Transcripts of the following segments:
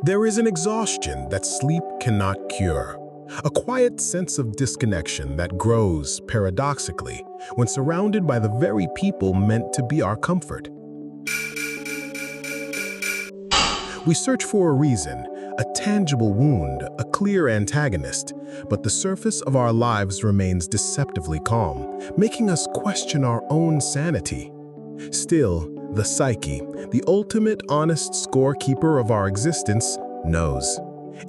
There is an exhaustion that sleep cannot cure, a quiet sense of disconnection that grows, paradoxically, when surrounded by the very people meant to be our comfort. We search for a reason, a tangible wound, a clear antagonist, but the surface of our lives remains deceptively calm, making us question our own sanity. Still, the psyche, the ultimate honest scorekeeper of our existence, knows.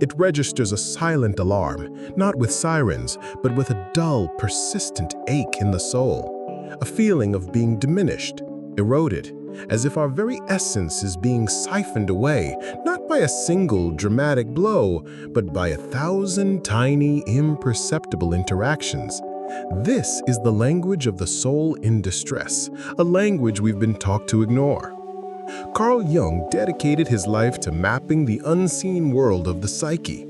It registers a silent alarm, not with sirens, but with a dull, persistent ache in the soul, a feeling of being diminished, eroded, as if our very essence is being siphoned away, not by a single dramatic blow, but by 1,000 tiny, imperceptible interactions. This is the language of the soul in distress, a language we've been taught to ignore. Carl Jung dedicated his life to mapping the unseen world of the psyche.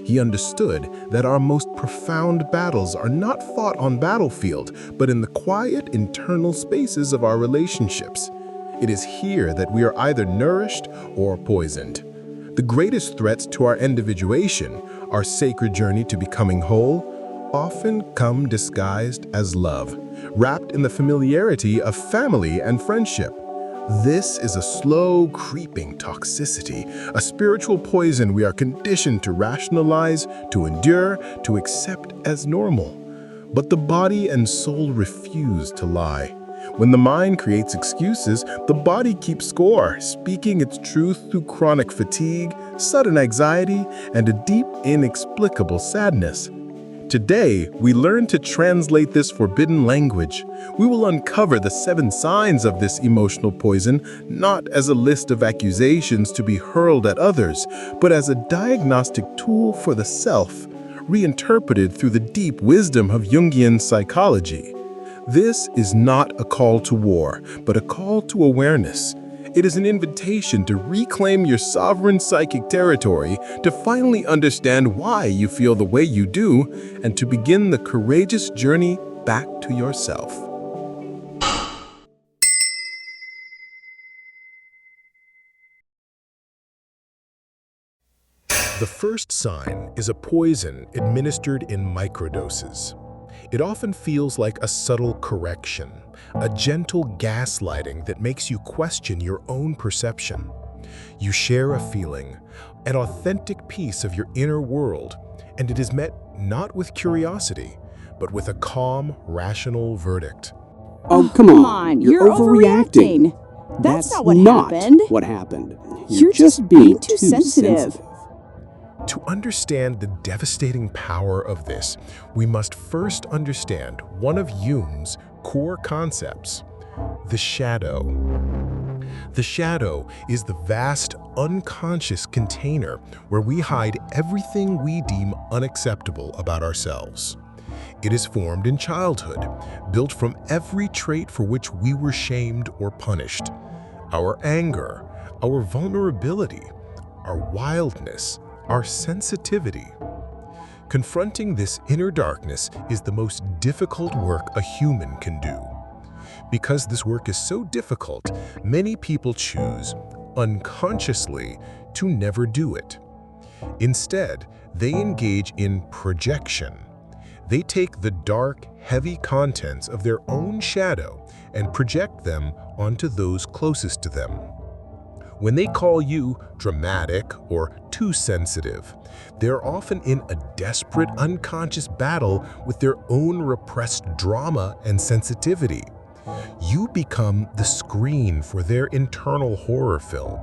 He understood that our most profound battles are not fought on battlefield, but in the quiet internal spaces of our relationships. It is here that we are either nourished or poisoned. The greatest threats to our individuation, our sacred journey to becoming whole, often come disguised as love, wrapped in the familiarity of family and friendship. This is a slow, creeping toxicity, a spiritual poison we are conditioned to rationalize, to endure, to accept as normal. But the body and soul refuse to lie. When the mind creates excuses, the body keeps score, speaking its truth through chronic fatigue, sudden anxiety, and a deep, inexplicable sadness. Today, we learn to translate this forbidden language. We will uncover the 7 signs of this emotional poison, not as a list of accusations to be hurled at others, but as a diagnostic tool for the self, reinterpreted through the deep wisdom of Jungian psychology. This is not a call to war, but a call to awareness. It is an invitation to reclaim your sovereign psychic territory, to finally understand why you feel the way you do, and to begin the courageous journey back to yourself. The first sign is a poison administered in microdoses. It often feels like a subtle correction, a gentle gaslighting that makes you question your own perception. You share a feeling, an authentic piece of your inner world, and it is met not with curiosity, but with a calm, rational verdict. Oh, come on, you're overreacting. That's not what happened. You're just being too sensitive. To understand the devastating power of this, we must first understand one of Jung's core concepts, the shadow. The shadow is the vast, unconscious container where we hide everything we deem unacceptable about ourselves. It is formed in childhood, built from every trait for which we were shamed or punished. Our anger, our vulnerability, our wildness, our sensitivity. Confronting this inner darkness is the most difficult work a human can do. Because this work is so difficult, many people choose, unconsciously, to never do it. Instead, they engage in projection. They take the dark, heavy contents of their own shadow and project them onto those closest to them. When they call you dramatic or too sensitive, they're often in a desperate unconscious battle with their own repressed drama and sensitivity. You become the screen for their internal horror film,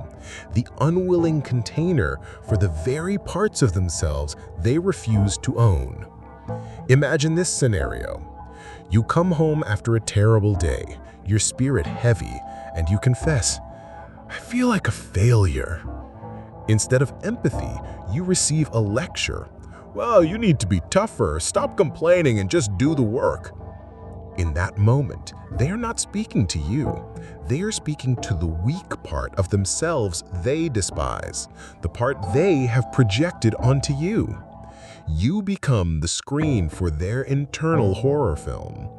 the unwilling container for the very parts of themselves they refuse to own. Imagine this scenario. You come home after a terrible day, your spirit heavy, and you confess, "I feel like a failure." Instead of empathy, you receive a lecture. "Well, you need to be tougher, stop complaining and just do the work." In that moment, they are not speaking to you. They are speaking to the weak part of themselves they despise, the part they have projected onto you. You become the screen for their internal horror film.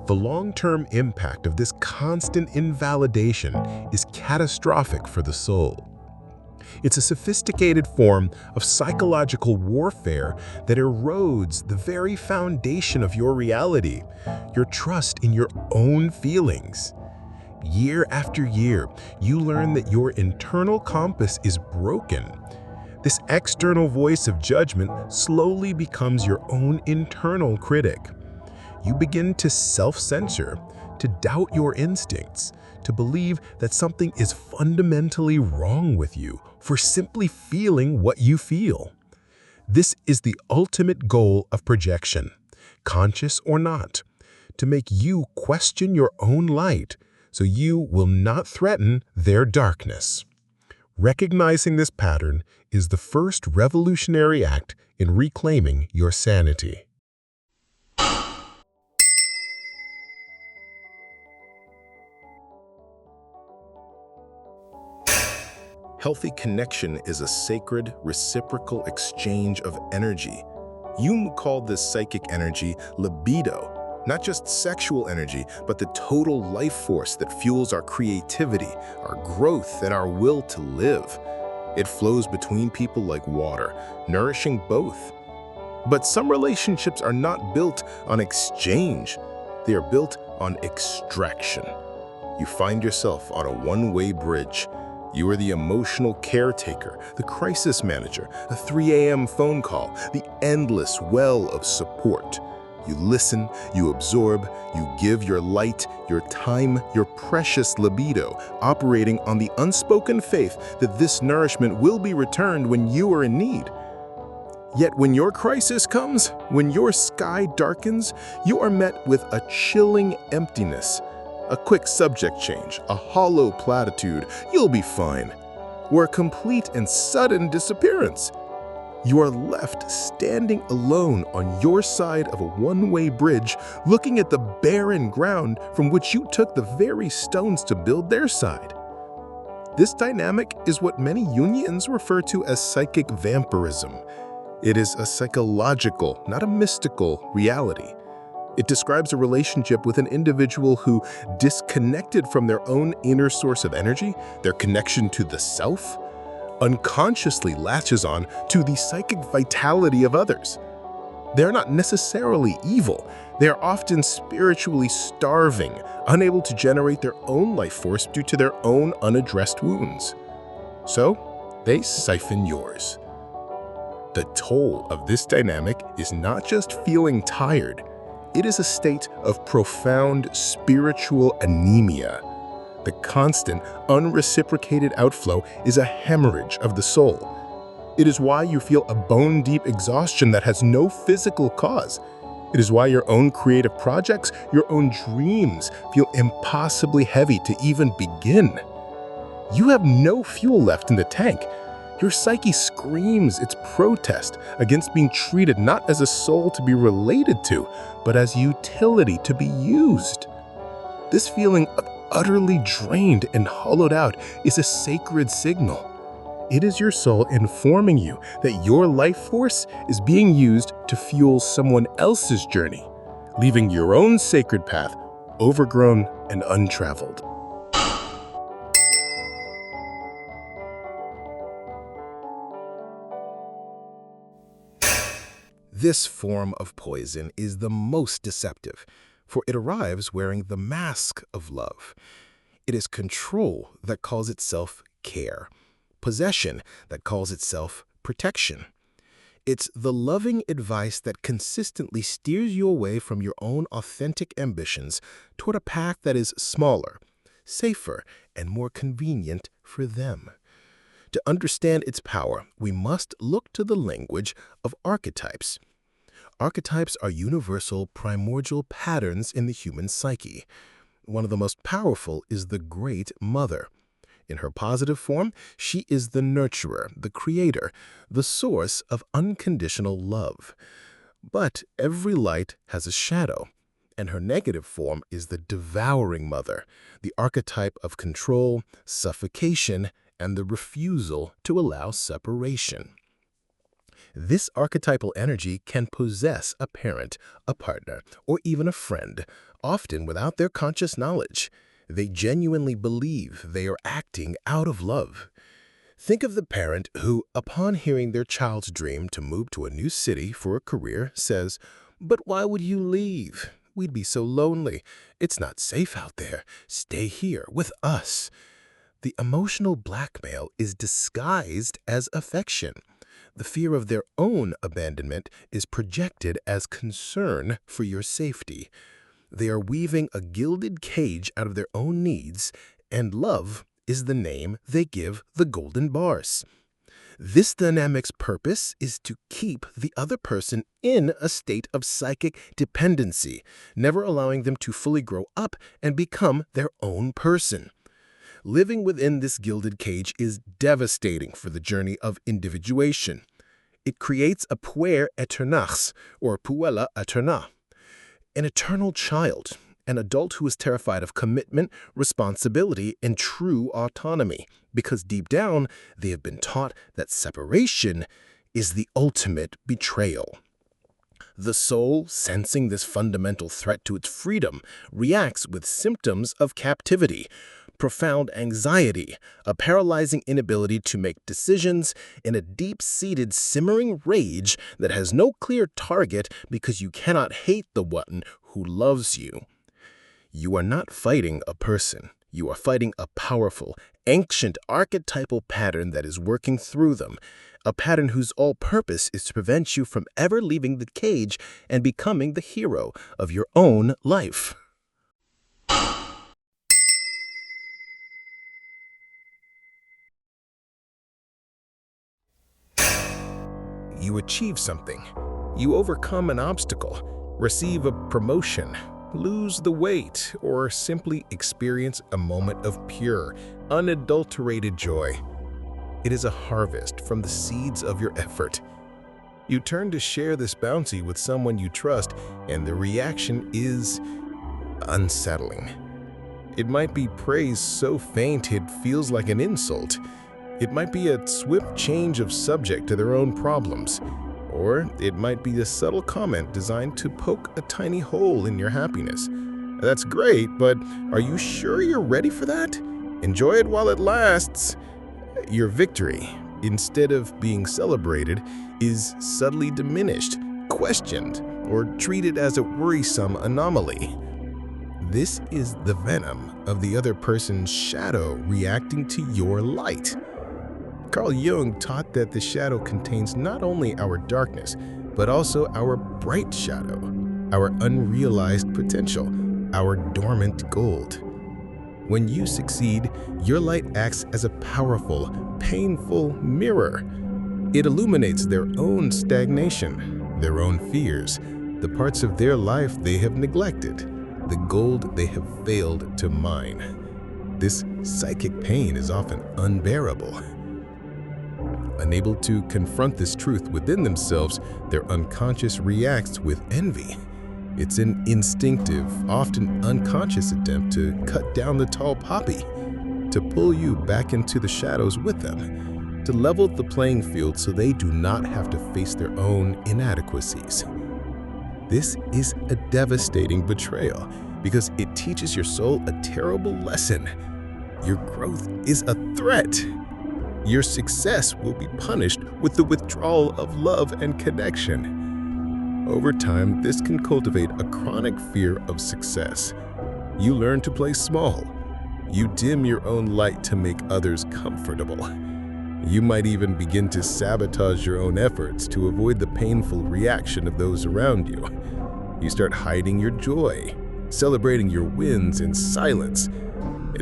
The long-term impact of this constant invalidation is catastrophic for the soul. It's a sophisticated form of psychological warfare that erodes the very foundation of your reality, your trust in your own feelings. Year after year, you learn that your internal compass is broken. This external voice of judgment slowly becomes your own internal critic. You begin to self-censor, to doubt your instincts, to believe that something is fundamentally wrong with you for simply feeling what you feel. This is the ultimate goal of projection, conscious or not, to make you question your own light so you will not threaten their darkness. Recognizing this pattern is the first revolutionary act in reclaiming your sanity. Healthy connection is a sacred, reciprocal exchange of energy. Jung called this psychic energy libido, not just sexual energy, but the total life force that fuels our creativity, our growth, and our will to live. It flows between people like water, nourishing both. But some relationships are not built on exchange. They are built on extraction. You find yourself on a one-way bridge. You are the emotional caretaker, the crisis manager, a 3 a.m. phone call, the endless well of support. You listen, you absorb, you give your light, your time, your precious libido, operating on the unspoken faith that this nourishment will be returned when you are in need. Yet when your crisis comes, when your sky darkens, you are met with a chilling emptiness. A quick subject change, a hollow platitude, "You'll be fine," or a complete and sudden disappearance. You are left standing alone on your side of a one-way bridge, looking at the barren ground from which you took the very stones to build their side. This dynamic is what many Jungians refer to as psychic vampirism. It is a psychological, not a mystical, reality. It describes a relationship with an individual who, disconnected from their own inner source of energy, their connection to the self, unconsciously latches on to the psychic vitality of others. They are not necessarily evil. They are often spiritually starving, unable to generate their own life force due to their own unaddressed wounds. So, they siphon yours. The toll of this dynamic is not just feeling tired. It is a state of profound spiritual anemia. The constant, unreciprocated outflow is a hemorrhage of the soul. It is why you feel a bone-deep exhaustion that has no physical cause. It is why your own creative projects, your own dreams, feel impossibly heavy to even begin. You have no fuel left in the tank. Your psyche screams its protest against being treated not as a soul to be related to, but as utility to be used. This feeling of utterly drained and hollowed out is a sacred signal. It is your soul informing you that your life force is being used to fuel someone else's journey, leaving your own sacred path overgrown and untraveled. This form of poison is the most deceptive, for it arrives wearing the mask of love. It is control that calls itself care, possession that calls itself protection. It's the loving advice that consistently steers you away from your own authentic ambitions toward a path that is smaller, safer, and more convenient for them. To understand its power, we must look to the language of archetypes. Archetypes are universal, primordial patterns in the human psyche. One of the most powerful is the Great Mother. In her positive form, she is the nurturer, the creator, the source of unconditional love. But every light has a shadow, and her negative form is the Devouring Mother, the archetype of control, suffocation, and the refusal to allow separation. This archetypal energy can possess a parent, a partner, or even a friend, often without their conscious knowledge. They genuinely believe they are acting out of love. Think of the parent who, upon hearing their child's dream to move to a new city for a career, says, "But why would you leave? We'd be so lonely. It's not safe out there. Stay here with us." The emotional blackmail is disguised as affection. The fear of their own abandonment is projected as concern for your safety. They are weaving a gilded cage out of their own needs, and love is the name they give the golden bars. This dynamic's purpose is to keep the other person in a state of psychic dependency, never allowing them to fully grow up and become their own person. Living within this gilded cage is devastating for the journey of individuation. It creates a puer aeternax, or puella aeterna, an eternal child, an adult who is terrified of commitment, responsibility, and true autonomy, because deep down they have been taught that separation is the ultimate betrayal. The soul, sensing this fundamental threat to its freedom, reacts with symptoms of captivity, profound anxiety, a paralyzing inability to make decisions, and a deep-seated simmering rage that has no clear target because you cannot hate the one who loves you. You are not fighting a person. You are fighting a powerful, ancient archetypal pattern that is working through them, a pattern whose all purpose is to prevent you from ever leaving the cage and becoming the hero of your own life. You achieve something. You overcome an obstacle, receive a promotion, lose the weight, or simply experience a moment of pure, unadulterated joy. It is a harvest from the seeds of your effort. You turn to share this bounty with someone you trust, and the reaction is unsettling. It might be praise so faint it feels like an insult. It might be a swift change of subject to their own problems. Or it might be a subtle comment designed to poke a tiny hole in your happiness. That's great, but are you sure you're ready for that? Enjoy it while it lasts. Your victory, instead of being celebrated, is subtly diminished, questioned, or treated as a worrisome anomaly. This is the venom of the other person's shadow reacting to your light. Carl Jung taught that the shadow contains not only our darkness, but also our bright shadow, our unrealized potential, our dormant gold. When you succeed, your light acts as a powerful, painful mirror. It illuminates their own stagnation, their own fears, the parts of their life they have neglected, the gold they have failed to mine. This psychic pain is often unbearable. Unable to confront this truth within themselves, their unconscious reacts with envy. It's an instinctive, often unconscious attempt to cut down the tall poppy, to pull you back into the shadows with them, to level the playing field so they do not have to face their own inadequacies. This is a devastating betrayal because it teaches your soul a terrible lesson. Your growth is a threat. Your success will be punished with the withdrawal of love and connection. Over time, this can cultivate a chronic fear of success. You learn to play small. You dim your own light to make others comfortable. You might even begin to sabotage your own efforts to avoid the painful reaction of those around you. You start hiding your joy, celebrating your wins in silence.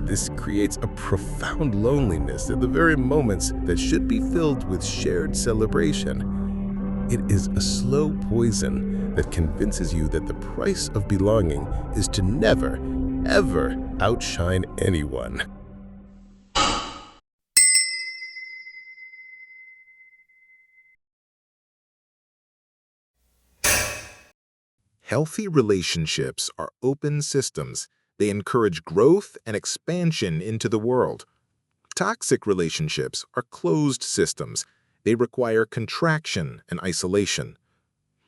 This creates a profound loneliness at the very moments that should be filled with shared celebration. It is a slow poison that convinces you that the price of belonging is to never, ever outshine anyone. Healthy relationships are open systems. They encourage growth and expansion into the world. Toxic relationships are closed systems. They require contraction and isolation.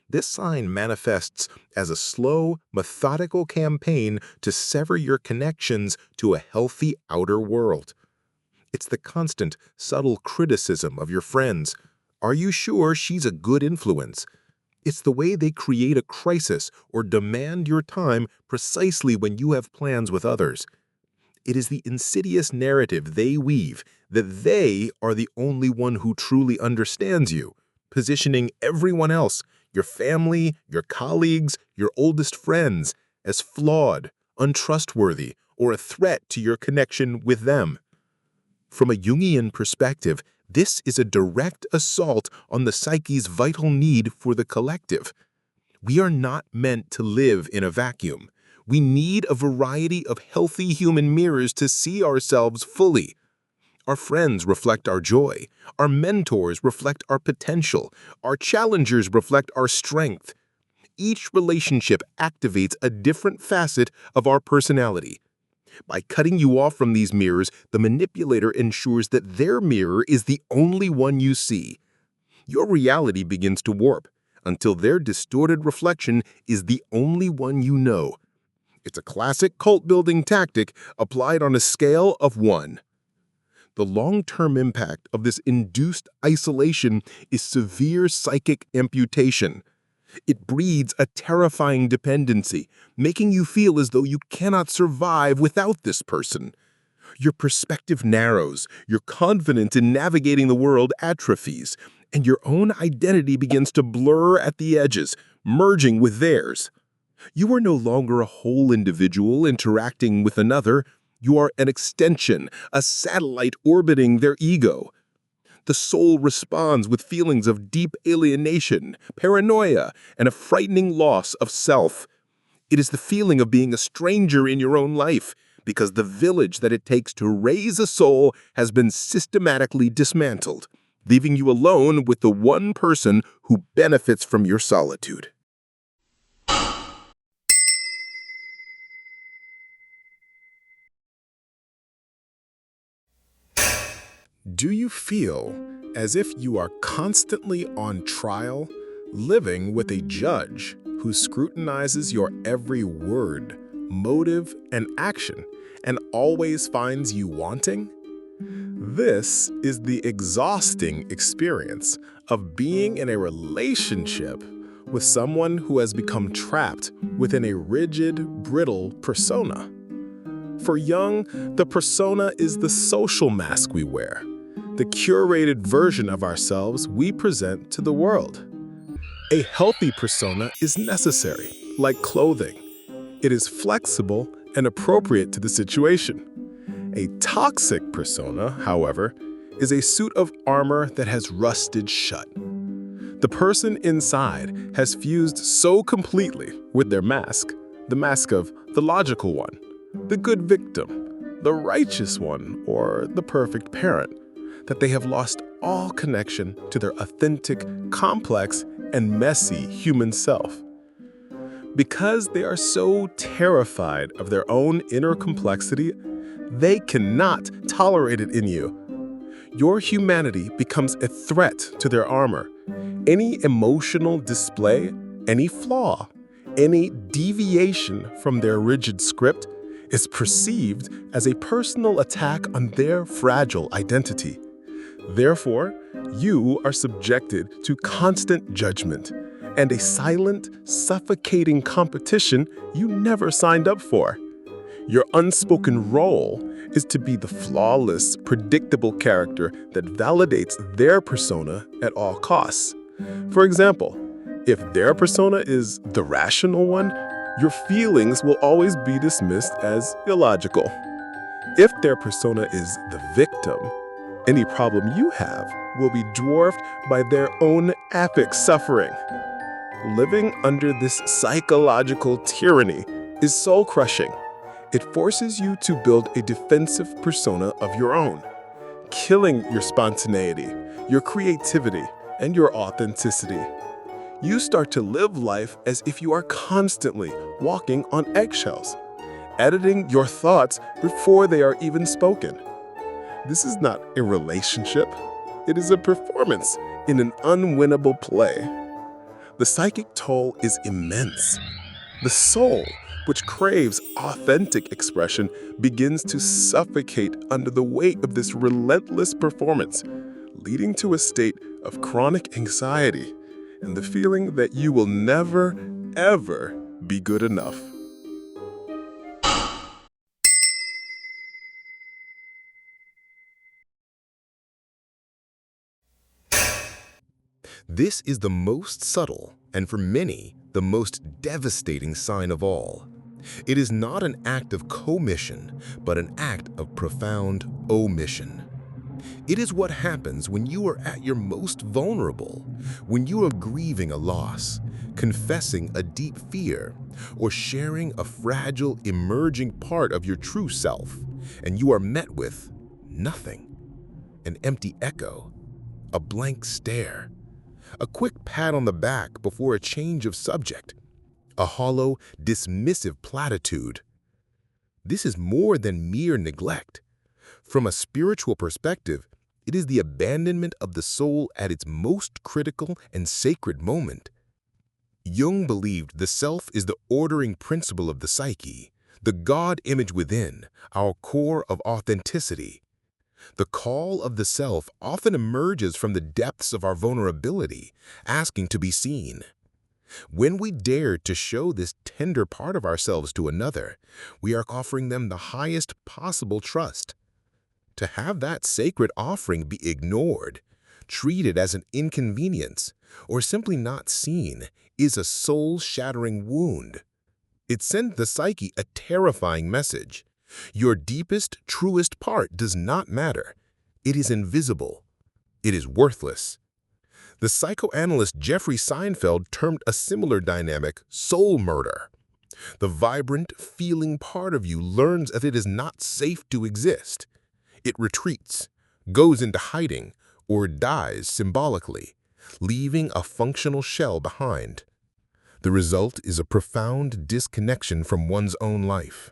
This sign manifests as a slow, methodical campaign to sever your connections to a healthy outer world. It's the constant, subtle criticism of your friends. Are you sure she's a good influence? It's the way they create a crisis or demand your time precisely when you have plans with others. It is the insidious narrative they weave that they are the only one who truly understands you, positioning everyone else, your family, your colleagues, your oldest friends, as flawed, untrustworthy, or a threat to your connection with them. From a Jungian perspective, this is a direct assault on the psyche's vital need for the collective. We are not meant to live in a vacuum. We need a variety of healthy human mirrors to see ourselves fully. Our friends reflect our joy. Our mentors reflect our potential. Our challengers reflect our strength. Each relationship activates a different facet of our personality. By cutting you off from these mirrors, the manipulator ensures that their mirror is the only one you see. Your reality begins to warp until their distorted reflection is the only one you know. It's a classic cult-building tactic applied on a scale of 1. The long-term impact of this induced isolation is severe psychic amputation. It breeds a terrifying dependency, making you feel as though you cannot survive without this person. Your perspective narrows, your confidence in navigating the world atrophies, and your own identity begins to blur at the edges, merging with theirs. You are no longer a whole individual interacting with another. You are an extension, a satellite orbiting their ego. The soul responds with feelings of deep alienation, paranoia, and a frightening loss of self. It is the feeling of being a stranger in your own life, because the village that it takes to raise a soul has been systematically dismantled, leaving you alone with the one person who benefits from your solitude. Do you feel as if you are constantly on trial, living with a judge who scrutinizes your every word, motive, and action, and always finds you wanting? This is the exhausting experience of being in a relationship with someone who has become trapped within a rigid, brittle persona. For Jung, the persona is the social mask we wear, the curated version of ourselves we present to the world. A healthy persona is necessary, like clothing. It is flexible and appropriate to the situation. A toxic persona, however, is a suit of armor that has rusted shut. The person inside has fused so completely with their mask, the mask of the logical one, the good victim, the righteous one, or the perfect parent, that they have lost all connection to their authentic, complex, and messy human self. Because they are so terrified of their own inner complexity, they cannot tolerate it in you. Your humanity becomes a threat to their armor. Any emotional display, any flaw, any deviation from their rigid script is perceived as a personal attack on their fragile identity. Therefore, you are subjected to constant judgment and a silent, suffocating competition you never signed up for. Your unspoken role is to be the flawless, predictable character that validates their persona at all costs. For example, if their persona is the rational one, your feelings will always be dismissed as illogical. If their persona is the victim, any problem you have will be dwarfed by their own epic suffering. Living under this psychological tyranny is soul-crushing. It forces you to build a defensive persona of your own, killing your spontaneity, your creativity, and your authenticity. You start to live life as if you are constantly walking on eggshells, editing your thoughts before they are even spoken. This is not a relationship. It is a performance in an unwinnable play. The psychic toll is immense. The soul, which craves authentic expression, begins to suffocate under the weight of this relentless performance, leading to a state of chronic anxiety and the feeling that you will never, ever be good enough. This is the most subtle, and for many, the most devastating sign of all. It is not an act of commission, but an act of profound omission. It is what happens when you are at your most vulnerable, when you are grieving a loss, confessing a deep fear, or sharing a fragile, emerging part of your true self, and you are met with nothing, an empty echo, a blank stare, a quick pat on the back before a change of subject, a hollow, dismissive platitude. This is more than mere neglect. From a spiritual perspective, it is the abandonment of the soul at its most critical and sacred moment. Jung believed the self is the ordering principle of the psyche, the God image within, our core of authenticity. The call of the self often emerges from the depths of our vulnerability, asking to be seen. When we dare to show this tender part of ourselves to another, we are offering them the highest possible trust. To have that sacred offering be ignored, treated as an inconvenience, or simply not seen is a soul-shattering wound. It sends the psyche a terrifying message. Your deepest, truest part does not matter. It is invisible. It is worthless. The psychoanalyst Jeffrey Seinfeld termed a similar dynamic soul murder. The vibrant, feeling part of you learns that it is not safe to exist. It retreats, goes into hiding, or dies symbolically, leaving a functional shell behind. The result is a profound disconnection from one's own life.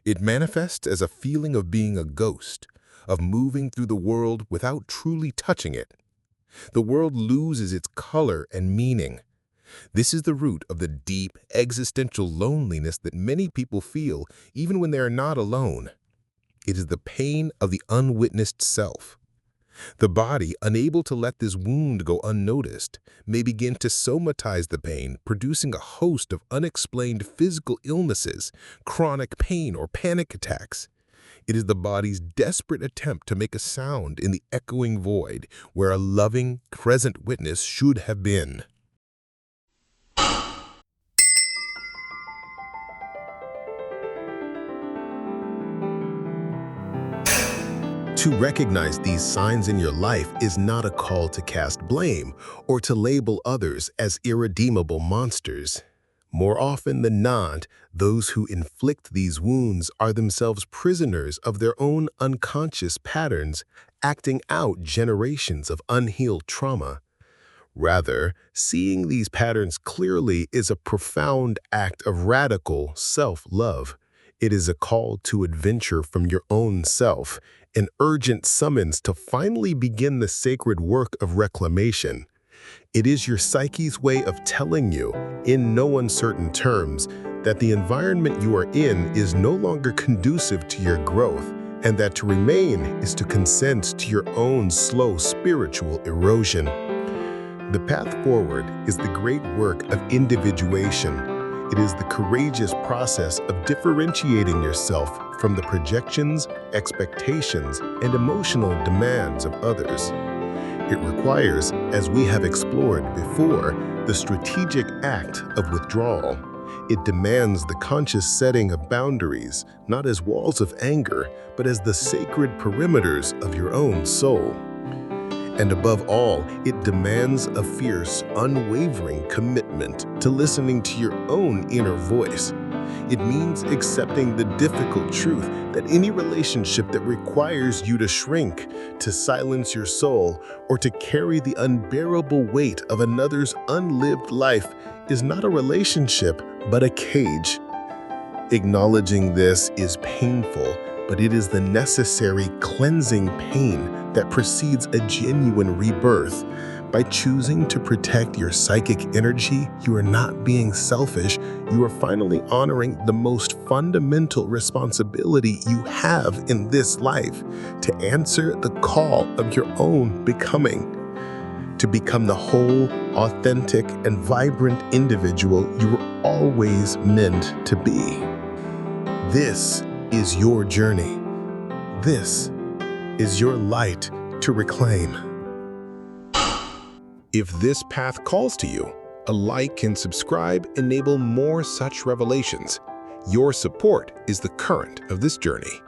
It manifests as a feeling of being a ghost, of moving through the world without truly touching it. The world loses its color and meaning. This is the root of the deep, existential loneliness that many people feel even when they are not alone. It is the pain of the unwitnessed self. The body, unable to let this wound go unnoticed, may begin to somatize the pain, producing a host of unexplained physical illnesses, chronic pain, or panic attacks. It is the body's desperate attempt to make a sound in the echoing void where a loving, present witness should have been. To recognize these signs in your life is not a call to cast blame or to label others as irredeemable monsters. More often than not, those who inflict these wounds are themselves prisoners of their own unconscious patterns, acting out generations of unhealed trauma. Rather, seeing these patterns clearly is a profound act of radical self-love. It is a call to adventure from your own self, an urgent summons to finally begin the sacred work of reclamation. It is your psyche's way of telling you, in no uncertain terms, that the environment you are in is no longer conducive to your growth, and that to remain is to consent to your own slow spiritual erosion. The path forward is the great work of individuation. It is the courageous process of differentiating yourself from the projections, expectations, and emotional demands of others. It requires, as we have explored before, the strategic act of withdrawal. It demands the conscious setting of boundaries, not as walls of anger, but as the sacred perimeters of your own soul. And above all, it demands a fierce, unwavering commitment to listening to your own inner voice. It means accepting the difficult truth that any relationship that requires you to shrink, to silence your soul, or to carry the unbearable weight of another's unlived life is not a relationship, but a cage. Acknowledging this is painful, but it is the necessary cleansing pain that precedes a genuine rebirth. By choosing to protect your psychic energy, you are not being selfish, You are finally honoring the most fundamental responsibility you have in this life, to answer the call of your own becoming, to become the whole, authentic, and vibrant individual you were always meant to be. This is your journey. This is your light to reclaim. If this path calls to you, a like and subscribe enable more such revelations. Your support is the current of this journey.